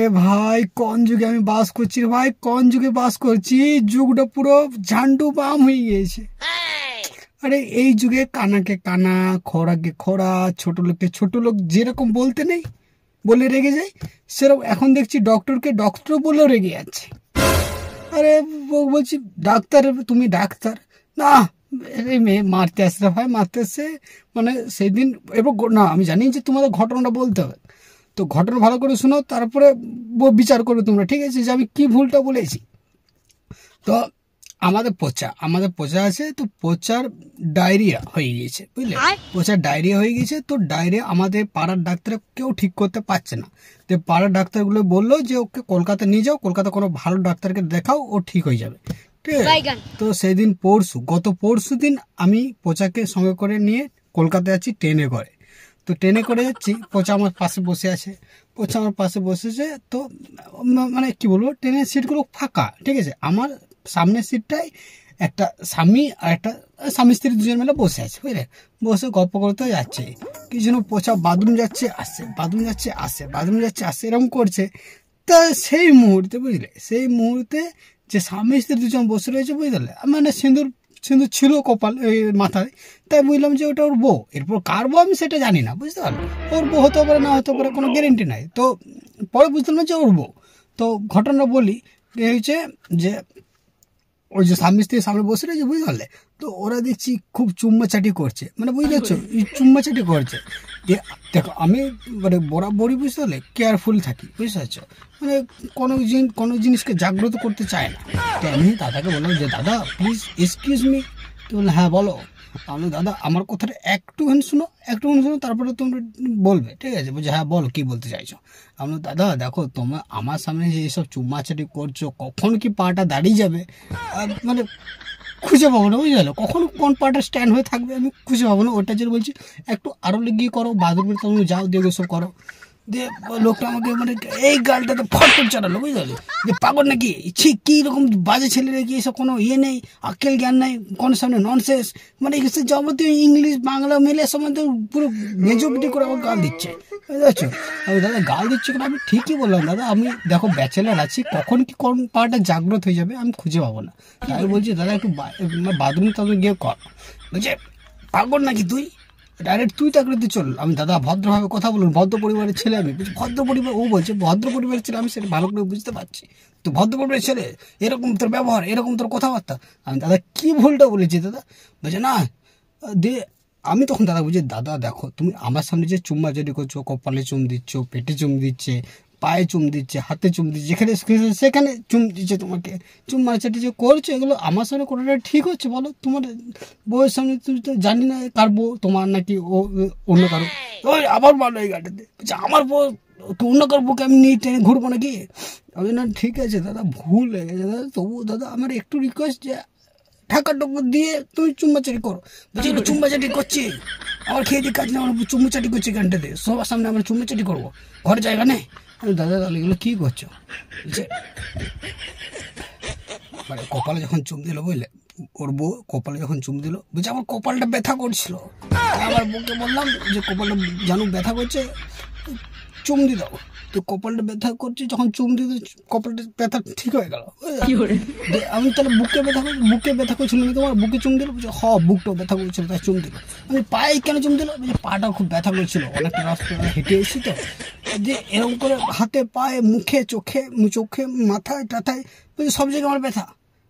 এ ভাই কোন যুগে আমি বাস করছি রে ভাই, কোন যুগে বাস করছি? যুগটা পুরো ঝান্ডু বাম হয়ে গিয়েছে। আরে এই যুগে কানাকে কানা, খোড়াকে খোড়া, ছোট লোককে ছোট লোক যেরকম বলতে নেই বলে রেগে যায়, সেরকম এখন দেখছি ডক্টরকে ডক্টর বলেও রেগে যাচ্ছে। আরে বলছি ডাক্তার, তুমি ডাক্তার না? এই মেয়ে মারতে আসছে ভাই, মারতে আসছে। মানে সেই দিন এবার না, আমি জানি যে তোমাদের ঘটনাটা বলতে হবে, তো ঘটনা ভালো করে শোনো, তারপরে বিচার করবে তোমরা, ঠিক আছে, যে আমি কি ভুলটা বলেছি। তো আমাদের পোচা আছে, তো পোচার ডায়রিয়া হয়ে গিয়েছে, বুঝলে? পোচার ডায়রিয়া হয়ে গিয়েছে, তো ডায়রিয়া আমাদের পাড়ার ডাক্তার কেউ ঠিক করতে পারছে না। তো পাড়ার ডাক্তারগুলো বললো যে ওকে কলকাতা নিয়ে যাও, কলকাতা কোনো ভালো ডাক্তারকে দেখাও, ও ঠিক হয়ে যাবে, ঠিক আছে। তো সেদিন গত পরশু দিন আমি পোচাকে সঙ্গে করে নিয়ে কলকাতায় যাচ্ছি ট্রেনে করে। তো ট্রেনে করে যাচ্ছি, পোচা আমার পাশে বসে আছে, পোচা আমার পাশে বসেছে। তো মানে কি বলবো, ট্রেনের সিটগুলো ফাঁকা, ঠিক আছে। আমার সামনের সিটটাই একটা স্বামী আর একটা স্বামী স্ত্রী দুজন মিলে বসে আছে, বুঝলে? বসে গল্প করতে যাচ্ছে। কি যেন পোচা বাথরুম যাচ্ছে আসছে, বাথরুম যাচ্ছে আসছে, বাথরুম যাচ্ছে আসছে, এরকম করছে। তা সেই মুহূর্তে, বুঝলে, সেই মুহূর্তে যে স্বামী স্ত্রী দুজন বসে রয়েছে, বুঝলে, মানে সিঁদুর ছিল কপাল মাথায়, তাই বুঝলাম যে ওটা ওর বউ। এরপর কার বউ আমি সেটা জানি না, বুঝতে পারলাম। ওর বউ হতে পারে, না হতে পারে, কোনো গ্যারেন্টি নাই। তো পরে বুঝলাম না যে ওর বউ। তো ঘটনা বলি, হয়েছে যে ওই যে স্বামী স্ত্রীর সামনে বসে রয়েছে, বুঝতে পারলে, তো ওরা দেখছি খুব চুম্মাচাটি করছে, মানে বুঝতে পারছো, চুম্মাচাটি করছে। দেখো আমি মানে বরাবরই, বুঝতে পারলে, কেয়ারফুল থাকি, বুঝতে পারছো, মানে কোনো জিনিসকে জাগ্রত করতে চায় না। তো আমি দাদাকে বললাম যে দাদা প্লিজ এক্সকিউজ মি। তো বললো হ্যাঁ বলো। আমি দাদা আমার কথাটা একটুখানি শোনো, তারপরে তোমরা বলবে, ঠিক আছে? বলছে হ্যাঁ বলো, কি বলতে চাইছো? আমি দাদা দেখো, তোমার আমার সামনে যে এইসব চুম্মাচাটি করছো, কখন কি পাটা দাঁড়িয়ে যাবে মানে খুঁজে পাবো না, বুঝতে পারলো, কখন কোন পাটা স্ট্যান্ড হয়ে থাকবে আমি খুঁজে পাবো না। ওটা যেটা বলছি একটু আরো লেগিয়ে করো, বাথরুমে তুমি যাও, দিয়ে সব করো। দিয়ে লোকটা আমাকে মানে এই গালটাতে ফটফট চালালো, বুঝতে পারলি, যে পাগল নাকি, ছি কি রকম বাজে ছেলে নাকি, এসব কোনো ইয়ে নেই, আক্কেল জ্ঞান নেই, কোনো সামনে ননসেন্স, মানে যাবতীয় ইংলিশ বাংলা মিলে সম্বন্ধে পুরো মেজরিটি করে আমার গাল দিচ্ছে, বুঝতে পারছো? আমি দাদা গাল দিচ্ছি কেন? আমি ঠিকই বললাম দাদা, আমি দেখো ব্যাচেলার আছি, কখন কি কোন পাটা জাগ্রত হয়ে যাবে আমি খুঁজে পাবো না। তাই বলছি দাদা একটু বাথরুম তাদের গিয়ে কর। বলছে পাগল নাকি তুই, ডাইরেক্ট তুই চাকরিতে চল। আমি দাদা ভদ্রভাবে কথা বলুন, ভদ্র পরিবারের ছেলে আমি। ভদ্র পরিবার, ও বলছে ভদ্র পরিবারের ছেলে, আমি সেটা ভালো করে বুঝতে পারছি। তো ভদ্র পরিবারের ছেলে, এরকম তোর ব্যবহার, এরকম তোর কথাবার্তা। আমি দাদা কি ভুলটা বলেছি দাদা? বলছে না দিয়ে আমি তখন দাদা বলছি দাদা দেখো, তুমি আমার সামনে যে চুম্মা যদি করছো, কপালে চুম দিচ্ছ, পেটে চুম দিচ্ছে, পায়ে চুম দিচ্ছে, হাতে চুম দিচ্ছে, যেখানে সেখানে চুম দিচ্ছে, তোমাকে চুম্মা চাটি যে করছো, এগুলো আমার সামনে কোনোটা ঠিক হচ্ছে বলো? তোমার বউয়ের সামনে তুমি তো জানি না কার বউ, তোমার নাকি ও অন্য কারো। ওই আবার মারলো এই গাড়িতে, আমার বউ অন্য কারো বউকে আমি নিয়ে ট্রেনে ঘুরবো নাকি? আমি না ঠিক আছে দাদা, ভুল হয়ে গেছে দাদা, তবু দাদা আমার একটু রিকোয়েস্ট যে ঢাকা টুকু দিয়ে তুই চুম্বাচাটি করো। বলছি চুম্বাচাটি করছি, আমার খেয়ে দিয়ে কাজ না, আমার চুম্বাচাটি করছি গানটাতে, সবার সামনে আমরা চুম্বাচাটি করবো, ঘরে জায়গা নেই। দাদা তাহলে এগুলো কী করছো? মানে কপালে যখন চুম দিল, বুঝলে, ওর বউ কপালে যখন চুম দিল, বলছে আমার কপালটা ব্যথা করছিল। আমার বউকে বললাম যে কপালটা জানুক ব্যথা করছে, চুম দি দাও। তো কপালটা ব্যথা করছে, যখন চুম দিতে কপালটা ব্যথা ঠিক হয়ে গেল। আমি তাহলে বুকে ব্যথা করছিল না তোমার, বুকে চুম দিল? বলছে বুকটাও ব্যথা করছিল, তাই চুম দিল। আমি পায়ে কেন চুম দিল? পাটাও খুব ব্যথা করছিল, অনেকটা রাস্তা হেঁটে এসেছি তো, যে এরকম করে হাতে পায়ে মুখে চোখে মাথায় টাথায় সব জায়গায় আমার ব্যথা,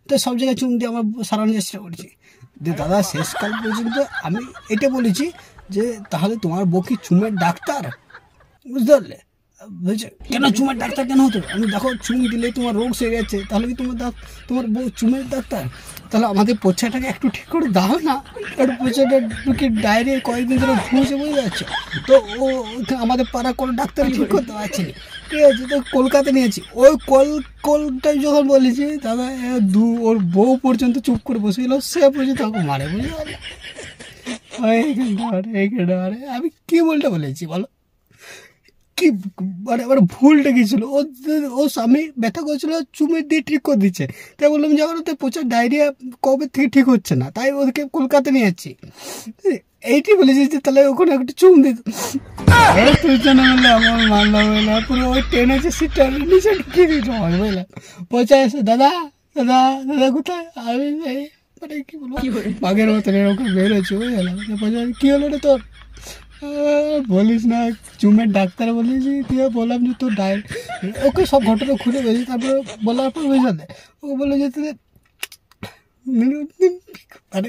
তো সব জায়গায় চুম দিয়ে আমার সারানোর চেষ্টা করছি। যে দাদা শেষকাল পর্যন্ত আমি এটা বলেছি যে তাহলে তোমার বউ কি চুমের ডাক্তার, বুঝতে পারলে? বলছে কেন চুমের ডাক্তার কেন হতো? আমি দেখো চুম দিলে তোমার রোগ সেরে যাচ্ছে, তাহলে কি তোমার বউ চুমের ডাক্তার? তাহলে আমাদের পোছাটাকে একটু ঠিক করে দাও না, একটু পোছাটা ঢুকে ডায়রিয়া কয়েকদিন ধরে ঘুমছে, বুঝতে পারছো? তো ও আমাদের পাড়া কোনো ডাক্তার ঠিক করতে পারছে না, ঠিক আছে, তো কলকাতা নিয়েছি। ওই কলটাই যখন বলেছি দাদা, ওর বউ পর্যন্ত চুপ করে বসে গেল, সে পর্যন্ত আমাকে মারে, বুঝতে পারলে? এইখানটা আমি কি বলতে বলেছি বলো? কি মানে আমার ভুলটা কি ছিল, ও স্বামী ব্যথা করছিল, চুমে দিয়ে ঠিক করে দিচ্ছে। তাই বললাম যে আমার তো প্রচুর ডায়রিয়া কবে থেকে ঠিক হচ্ছে না, তাই ওদেরকে কলকাতা নিয়ে যাচ্ছি। এইটি বলেছি যে তাহলে ওখানে একটু চুম দিত। তুই জানা বললে আমার মানলাম না, পুরো ওই ট্রেনে যে সিটটা নিচে ঢুকিয়ে দিয়েছে বুঝলাম। পৌঁছে এসে দাদা দাদা দাদা কোথায়, আমি মানে কি বলবো বাঘের মতন এরকম বেরোচ্ছে বুঝলাম। কি হলো রে তোর, বলিস না চুমের ডাক্তার বলেছি, দিয়ে বললাম যে তোর ওকে সব ঘটনা খুলে বলেছি। তারপরে বলার পর বুঝলে ওকে বললো যে তোদের মানে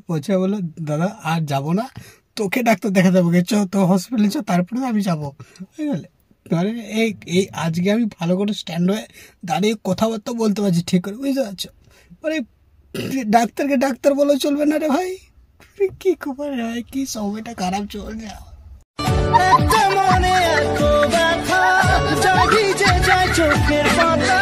পৌঁছে বললো দাদা আর যাবো না, তোকে ডাক্তার দেখা যাবো, চ তো হসপিটালে চ, তারপরে আমি যাবো বুঝলে। মানে এই আজকে আমি ভালো করে স্ট্যান্ড হয়ে দাঁড়িয়ে কথাবার্তা বলতে পারছি ঠিক করে, বুঝতে পারছো। মানে ডাক্তারকে ডাক্তার বলে চলবে না রে ভাই, কি খবর ভাই, কি সময়টা খারাপ চলছে। একটা মনে এত ব্যথা, জাগি যে যায় চোখের পাতা।